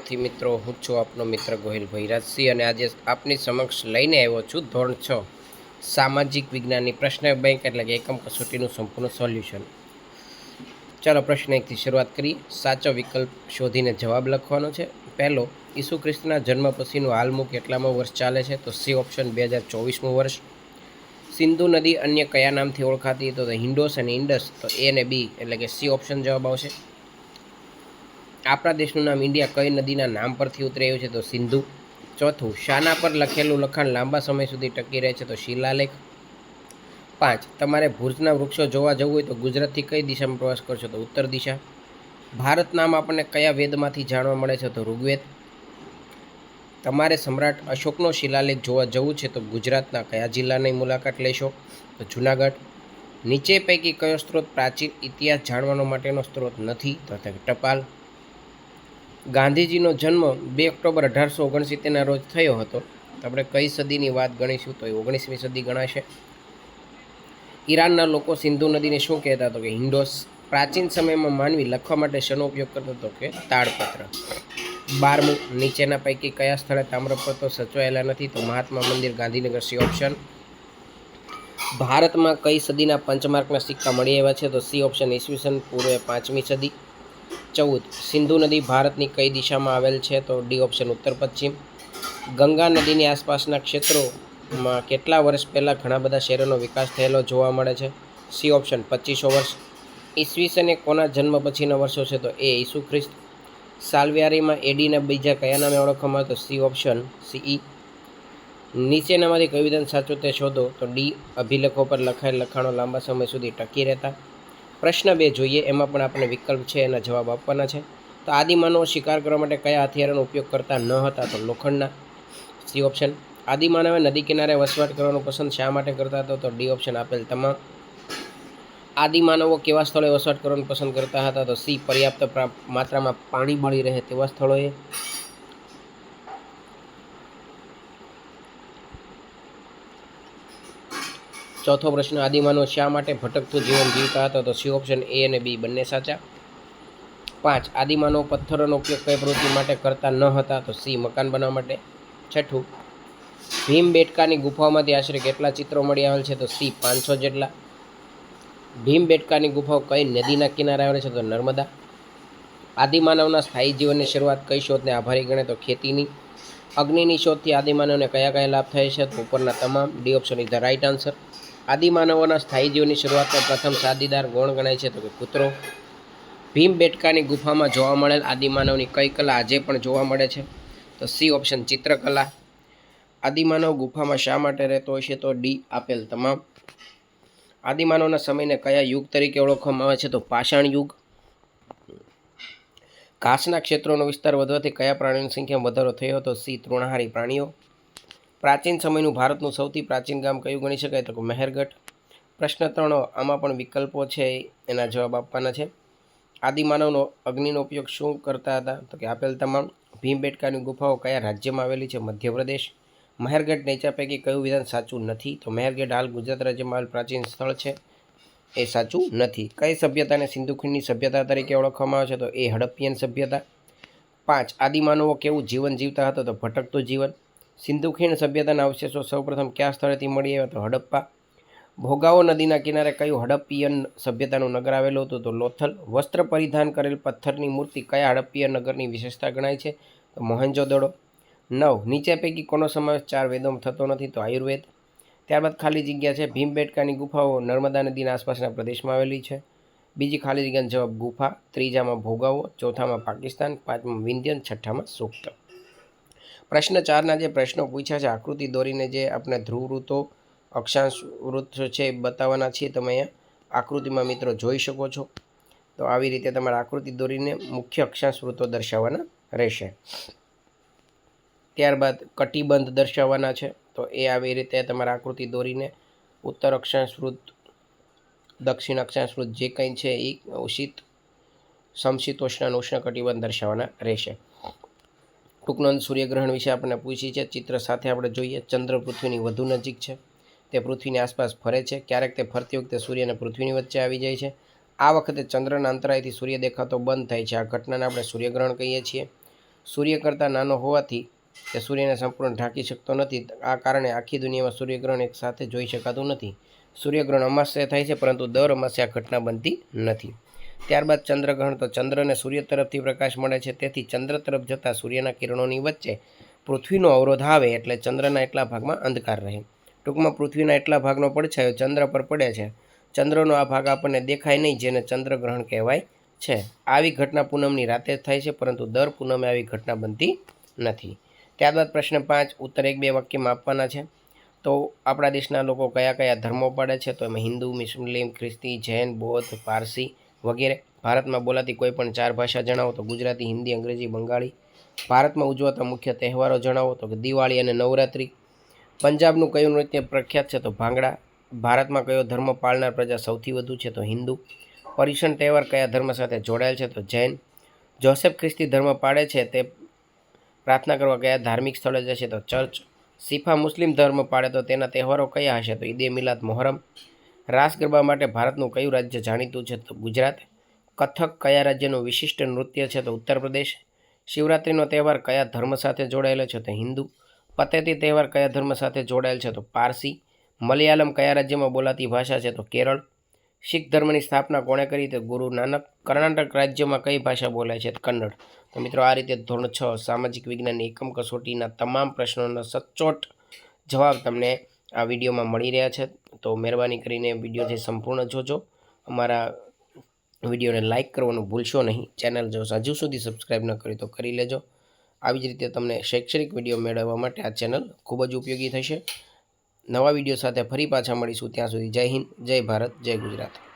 વિદ્યાર્થી મિત્રો, હું છું આપનો મિત્ર ગોહિલ ભૈરાજસિંહ અને આજે આપની સમક્ષ લઈને આવ્યો છું ધોરણ 6 સામાજિક વિજ્ઞાનની પ્રશ્ન બેંક એટલે કે એકમ કસોટીનું સંપૂર્ણ સોલ્યુશન. ચાલો પ્રશ્ન 1 થી શરૂઆત કરીએ. સાચો વિકલ્પ શોધીને જવાબ લખવાનો છે. પહેલો, ઈસુ ખ્રિસ્તના જન્મ પછીનું હાલનું કેટલામું વર્ષ ચાલે છે? તો સી ઓપ્શન 2024મું વર્ષ. સિંધુ નદી અન્ય કયા નામથી ઓળખાતી? તો હિન્ડોસ અને ઇન્ડસ. તો એ અને બી એટલે કે સી ઓપ્શન જવાબ આવશે. આપણા દેશનું નામ ઇન્ડિયા કઈ નદીના નામ પરથી ઉતરાયું છે? તો સિંધુ. ચોથું, શાના પર લખેલું લખાણ લાંબા સમય સુધી ટકી રહે છે? તો શિલાલેખ. 5, તમારે ભુજના વૃક્ષો જોવા જવું હોય તો ગુજરાતથી કઈ દિશામાં પ્રવાસ કરશો? તો ઉત્તર દિશા. ભારત નામ આપણને કયા વેદમાંથી જાણવા મળે છે? તો ઋગ્વેદ. તમારે સમ્રાટ અશોકનો શિલાલેખ જોવા જવું છે તો ગુજરાતના કયા જિલ્લાની મુલાકાત લેશો? તો જૂનાગઢ. નીચે પૈકી કયો સ્ત્રોત પ્રાચીન ઇતિહાસ જાણવાનો માટેનો સ્ત્રોત નથી? તો ટપાલ. ગાંધીજીનો જન્મ 2 ઓક્ટોબર 1869ના રોજ થયો હતો. તો આપણે કઈ સદીની વાત ગણીશું? તો એ 19મી સદી ગણાશે. ઈરાનના લોકો સિંધુ નદીને શું કહેતા? તો કે હિન્ડોસ. પ્રાચીન સમયમાં માનવી લખવા માટે શેનો ઉપયોગ કરતો હતો? કે તાડપત્ર. 12મું, નીચેના પૈકી કયા સ્થળે તામ્રપત્રો સચવાયેલા નથી? તો મહાત્મા મંદિર, ગાંધીનગર. C option. ભારતમાં કઈ સદીના પંચમાર્કના સિક્કા મળી આવ્યા છે? તો સી ઓપ્શન ઈસવીસન પૂર્વે 5મી સદી. 14, સિંધુ નદી ભારતની કઈ દિશામાં આવેલ છે? તો ડી ઓપ્શન ઉત્તર પશ્ચિમ. ગંગા નદીની આસપાસના ક્ષેત્રોમાં કેટલા વર્ષ પહેલાં ઘણા બધા શહેરોનો વિકાસ થયેલો જોવા મળે છે? સી ઓપ્શન 2500 વર્ષ. ઈસવીસને કોના જન્મ પછીના વર્ષો છે? તો એ ઈસુ ખ્રિસ્ત. સાલવ્યારીમાં એડીના બીજા કયા નામે ઓળખવામાં આવે? તો સી ઓપ્શન સીઈ. નીચેનામાંથી કયું વિધાન સાચું તે શોધો? તો ડી, અભિલેખો પર લખાયેલ લખાણો લાંબા સમય સુધી ટકી રહેતા. પ્રશ્ન 2 જોઈએ, એમાં પણ આપણે વિકલ્પ છે એના જવાબ આપવાના છે. તો આદિમાનવો શિકાર કરવા માટે કયા હથિયારોનો ઉપયોગ કરતા ન હતા? તો લોખંડના. C option. આદિમાનવે નદી કિનારે વસવાટ કરવાનું પસંદ શા માટે કરતા હતા? તો ડી ઓપ્શન આપેલ તમામ. આદિમાનવો કેવા સ્થળોએ વસવાટ કરવાનું પસંદ કરતા હતા? તો સી, પર્યાપ્ત માત્રામાં પાણી મળી રહે તેવા સ્થળોએ. ચોથો પ્રશ્ન, આદિમાનવો શા માટે ભટકતું જીવન જીવતા હતા? તો સી ઓપ્શન એ અને બી બંને સાચા. 5, આદિમાનવો પથ્થરોનો ઉપયોગ કઈ પ્રવૃત્તિ માટે કરતા ન હતા? તો સી, મકાન બનાવવા માટે. છઠ્ઠું, ભીમબેટકાની ગુફાઓમાંથી આશરે કેટલા ચિત્રો મળી આવેલ છે? તો સી, 500 જેટલા. ભીમબેટકાની ગુફાઓ કઈ નદીના કિનારે આવેલ છે? તો નર્મદા. આદિમાનવના સ્થાયી જીવનની શરૂઆત કઈ શોધને આભારી ગણે? તો ખેતીની. અગ્નિની શોધથી આદિમાનવને કયા કયા લાભ થાય છે? તો ઉપરના તમામ. D option is the right answer. આદિમાનવોના સ્થાયી જીવનની શરૂઆતનો પ્રથમ સાથીદાર કોણ ગણાય છે? તો કે કૂતરો. ભીમબેટકાની ગુફામાં જોવા મળેલ આદિમાનવની કઈ કલા આજે પણ જોવા મળે છે? તો સી ઓપ્શન ચિત્રકલા. આદિમાનવ ગુફામાં શા માટે રહેતો હોય છે? તો ડી, આપેલ તમામ. આદિમાનવના સમયને કયા યુગ તરીકે ઓળખવામાં આવે છે? તો પાષાણ યુગ. ઘાસના ક્ષેત્રોનો વિસ્તાર વધવાથી કયા પ્રાણીઓની સંખ્યામાં વધારો થયો હતો? સી, તૃણાહારી પ્રાણીઓ. પ્રાચીન સમયનું ભારતનું સૌથી પ્રાચીન ગામ કયું ગણી શકાય? તો મહેરગઢ. પ્રશ્ન 3, આમાં પણ વિકલ્પો છે એના જવાબ આપવાના છે. આદિમાનવનો અગ્નિનો ઉપયોગ શું કરતા હતા? તો કે આપેલ તમામ. ભીમબેટકાની ગુફાઓ કયા રાજ્યમાં આવેલી છે? મધ્યપ્રદેશ. મહેરગઢ નીચે પૈકી કયું વિધાન સાચું નથી? તો મહેરગઢ હાલ ગુજરાત રાજ્યમાં આવેલ પ્રાચીન સ્થળ છે, એ સાચું નથી. કઈ સભ્યતાને સિંધુ ખીણની સભ્યતા તરીકે ઓળખવામાં આવે છે? તો એ હડપ્પિયન સભ્યતા. 5, આદિમાનવો કેવું જીવન જીવતા હતા? તો ભટકતું જીવન. સિંધુ ખીણ સભ્યતાના અવશેષો સૌપ્રથમ કયા સ્થળેથી મળી આવ્યા? તો હડપ્પા. ભોગાવો નદીના કિનારે કયું હડપ્પિયન સભ્યતાનું નગર આવેલું હતું? તો લોથલ. વસ્ત્ર પરિધાન કરેલ પથ્થરની મૂર્તિ કયા હડપ્પિયન નગરની વિશેષતા ગણાય છે? તો મોહેન્જો-દડો. 9, નીચે પૈકી કોનો સમાવેશ 4 વેદોમાં થતો નથી? તો આયુર્વેદ. ત્યારબાદ ખાલી જગ્યા છે. ભીમબેટકાની ગુફાઓ નર્મદા નદીના આસપાસના પ્રદેશમાં આવેલી છે. બીજી ખાલી જગ્યાનો જવાબ ગુફા. ત્રીજામાં ભોગાવો. ચોથામાં પાકિસ્તાન. 5માં વિંધ્યન. છઠ્ઠામાં સુક્ત. પ્રશ્ન 4ના જે પ્રશ્નો પૂછ્યા છે, આકૃતિ દોરીને જે આપણે ધ્રુવ વૃત્તો, અક્ષાંશ વૃત્ત છે એ બતાવવાના છીએ. તમે અહીંયા આકૃતિમાં મિત્રો જોઈ શકો છો. તો આવી રીતે તમારે આકૃતિ દોરીને મુખ્ય અક્ષાંશ વૃત્તો દર્શાવવાના રહેશે. ત્યારબાદ કટિબંધ દર્શાવવાના છે. તો એ આવી રીતે તમારે આકૃતિ દોરીને ઉત્તર અક્ષાંશ વૃત્ત, દક્ષિણ અક્ષાંશ વૃત્ત જે કંઈ છે એ ઉષ્ણ, સમશીતોષ્ણ અને ઉષ્ણ કટિબંધ દર્શાવવાના રહેશે. ટૂંક નોંધ સૂર્યગ્રહણ વિશે આપણને પૂછી છે. ચિત્ર સાથે આપણે જોઈએ. ચંદ્ર પૃથ્વીની વધુ નજીક છે. તે પૃથ્વીની આસપાસ ફરે છે. ક્યારેક તે ફરતી વખતે સૂર્ય અને પૃથ્વીની વચ્ચે આવી જાય છે. આ વખતે ચંદ્રના અંતરાયથી સૂર્ય દેખાતો બંધ થાય છે. આ ઘટનાને આપણે સૂર્યગ્રહણ કહીએ છીએ. સૂર્ય કરતાં નાનો હોવાથી તે સૂર્યને સંપૂર્ણ ઢાંકી શકતો નથી. આ કારણે આખી દુનિયામાં સૂર્યગ્રહણ એક સાથે જોઈ શકાતું નથી. સૂર્યગ્રહણ અમાસ્યાએ થાય છે, પરંતુ દર અમાસ્યા ઘટના બનતી નથી. ત્યારબાદ ચંદ્રગ્રહણ. તો ચંદ્રને સૂર્ય તરફથી પ્રકાશ મળે છે, તેથી ચંદ્ર તરફ જતા સૂર્યના કિરણોની વચ્ચે પૃથ્વીનો અવરોધ આવે એટલે ચંદ્રના એટલા ભાગમાં અંધકાર રહે. ટૂંકમાં પૃથ્વીના એટલા ભાગનો પડછાયો ચંદ્ર પર પડે છે. ચંદ્રનો આ ભાગ આપણને દેખાય નહીં, જેને ચંદ્રગ્રહણ કહેવાય છે. આવી ઘટના પૂનમની રાતે જ થાય છે, પરંતુ દર પૂનમે આવી ઘટના બનતી નથી. ત્યારબાદ પ્રશ્ન 5 ઉત્તર 1-2 વાક્યમાં આપવાના છે. તો આપણા દેશના લોકો કયા કયા ધર્મો પાળે છે? તો એમાં હિન્દુ, મુસ્લિમ, ખ્રિસ્તી, જૈન, બૌદ્ધ, પારસી વગેરે. ભારતમાં બોલાતી કોઈ પણ 4 ભાષા જણાવો. તો ગુજરાતી, હિન્દી, અંગ્રેજી, બંગાળી. ભારતમાં ઉજવાતા મુખ્ય તહેવારો જણાવો. તો દિવાળી અને નવરાત્રિ. પંજાબનું કયું નૃત્ય પ્રખ્યાત છે? તો ભાંગડા. ભારતમાં કયો ધર્મ પાળનાર પ્રજા સૌથી વધુ છે? તો હિન્દુ. પર્યુષણ તહેવાર કયા ધર્મ સાથે જોડાયેલ છે? તો જૈન. જોસેફ ખ્રિસ્તી ધર્મ પાળે છે, તે પ્રાર્થના કરવા કયા ધાર્મિક સ્થળે જશે? તો ચર્ચ. શીફા મુસ્લિમ ધર્મ પાળે તો તેના તહેવારો કયા હશે? તો ઈદે મિલાદ, મોહરમ. રાસ ગરબા માટે ભારતનું કયું રાજ્ય જાણીતું છે? તો ગુજરાત. કથક કયા રાજ્યનું વિશિષ્ટ નૃત્ય છે? તો ઉત્તર પ્રદેશ. શિવરાત્રિનો તહેવાર કયા ધર્મ સાથે જોડાયેલો છે? તો હિન્દુ. પતેતી તહેવાર કયા ધર્મ સાથે જોડાયેલ છે? તો પારસી. મલયાલમ કયા રાજ્યમાં બોલાતી ભાષા છે? તો કેરળ. શીખ ધર્મની સ્થાપના કોણે કરી? તો ગુરુ નાનક. કર્ણાટક રાજ્યમાં કઈ ભાષા બોલાય છે? કન્નડ. તો મિત્રો, આ રીતે ધોરણ 6 સામાજિક વિજ્ઞાનની એકમ કસોટીના તમામ પ્રશ્નોનો સચોટ જવાબ તમને આ વિડીયોમાં મળી રહ્યા છે. તો મહેરબાની કરીને વિડીયો જે સંપૂર્ણ જોજો. અમારા વિડીયોને લાઇક કરવાનું ભૂલશો નહીં. ચેનલ જો હજુ સુધી સબસ્ક્રાઈબ ન કરી તો કરી લેજો. આવી જ રીતે તમને શૈક્ષણિક વિડીયો મેળવવા માટે આ ચેનલ ખૂબ જ ઉપયોગી થશે. નવા વિડીયો સાથે ફરી પાછા મળીશું. ત્યાં સુધી જય હિન્દ, જય ભારત, જય ગુજરાત.